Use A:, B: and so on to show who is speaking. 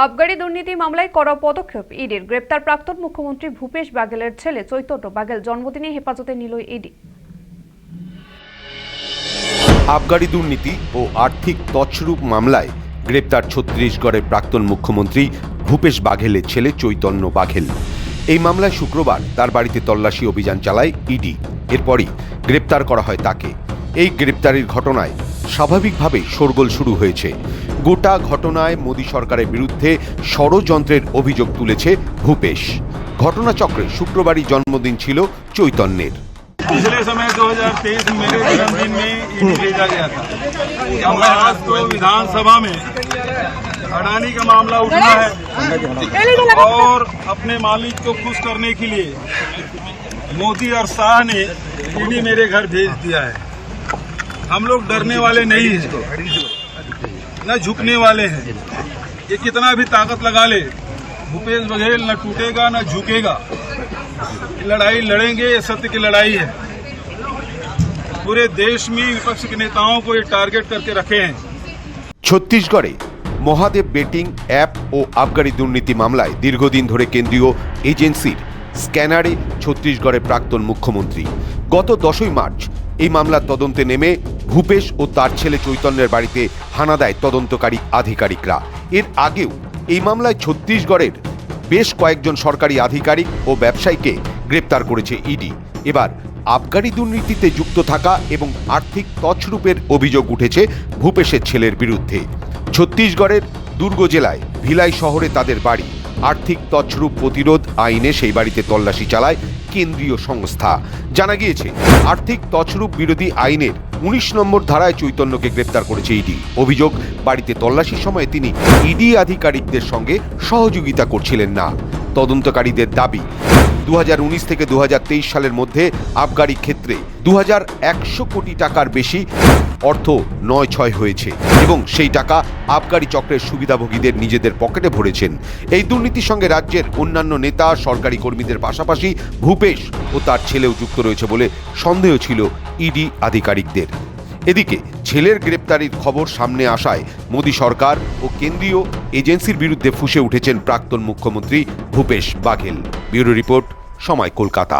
A: আবগারি দুর্নীতি মামলায় কড়া পদক্ষেপ ইডির। গ্রেপ্তার প্রাক্তন মুখ্যমন্ত্রী ভূপেশ বাঘেলের ছেলে চৈতন্য বাঘেল জন্মদিনে হেফাজতে নিল ইডি।
B: আবগারি দুর্নীতি ও আর্থিক তছরূপ মামলায় গ্রেপ্তার ছত্তিশগড়ের প্রাক্তন মুখ্যমন্ত্রী ভূপেশ বাঘেলের ছেলে চৈতন্য বাঘেল। এই মামলায় শুক্রবার তার বাড়িতে তল্লাশি অভিযান চালায় ইডি। এরপরই গ্রেপ্তার করা হয় তাকে। এই গ্রেপ্তারির ঘটনায় স্বাভাবিকভাবেই শোরগোল শুরু হয়েছে। গোটা ঘটনায় মোদী সরকারের বিরুদ্ধে ষড়যন্ত্রের অভিযোগ তুলেছে ভূপেশ। ঘটনাচক্রে শুক্রবারই জন্মদিন ছিল চৈতন্যের।
C: पिछले समय 2023 में मेरे जन्मदिन में ईडी भेजा गया था। आज तो विधानसभा में अडानी का मामला उठा है और अपने मालिक को खुश करने के लिए मोदी और शाह ने ईडी मेरे घर भेज दिया है। हम लोग डरने वाले नहीं हैं, न झुकने वाले हैं। ये कितना भी ताकत लगा ले, भूपेश बघेल न टूटेगा न झुकेगा। लड़ाई लड़ेंगे, ये सत्य की लड़ाई है। पूरे देश में विपक्ष के नेताओं को ये टारगेट करके रखे हैं।
B: ছত্তিশগড়ে মহাদেব বেটিং অ্যাপ ও আবগারি দুর্নীতি মামলায় দীর্ঘদিন ধরে কেন্দ্রীয় এজেন্সির স্ক্যানারে ছত্তিশগড়ের প্রাক্তন মুখ্যমন্ত্রী। গত 10ই মার্চ এই মামলার তদন্তে নেমে ভূপেশ ও তার ছেলে চৈতন্যের বাড়িতে হানা দেয় তদন্তকারী আধিকারিকরা। এর আগেও এই মামলায় ছত্তিশগড়ের বেশ কয়েকজন সরকারি আধিকারিক ও ব্যবসায়ীকে গ্রেপ্তার করেছে ইডি। এবার আবগারি দুর্নীতিতে যুক্ত থাকা এবং আর্থিক তছরূপের অভিযোগ উঠেছে ভূপেশের ছেলের বিরুদ্ধে। ছত্তিশগড়ের দুর্গ জেলায় ভিলাই শহরে তাদের বাড়ি। আর্থিক তছরূপ প্রতিরোধ আইনে সেই বাড়িতে তল্লাশি চালায় কেন্দ্রীয় সংস্থা। জানা গিয়েছে আর্থিক তছরূপ বিরোধী আইনের 19 নম্বর ধারায় চৈতন্যকে গ্রেপ্তার করেছে ইডি। অভিযোগ, বাড়িতে তল্লাশির সময় তিনি ইডি আধিকারিকদের সঙ্গে সহযোগিতা করছিলেন না। তদন্তকারীদের দাবি 2019 থেকে 2023 সালের মধ্যে আবগারি ক্ষেত্রে 2100 কোটি টাকার বেশি অর্থ নয়-ছয় হয়েছে এবং সেই টাকা আবগারি চক্রের সুবিধাভোগীদের নিজেদের পকেটে ভরেছেন। এই দুর্নীতির সঙ্গে রাজ্যের অন্যান্য নেতা, সরকারি কর্মীদের পাশাপাশি ভূপেশ ও তার ছেলেও যুক্ত রয়েছে বলে সন্দেহ ছিল ইডি আধিকারিকদের। এদিকে ছেলের গ্রেপ্তারির খবর সামনে আসায় মোদী সরকার ও কেন্দ্রীয় এজেন্সির বিরুদ্ধে ফুঁসে উঠেছেন প্রাক্তন মুখ্যমন্ত্রী ভূপেশ বাঘেল। ব্যুরো রিপোর্ট, সময়, কলকাতা।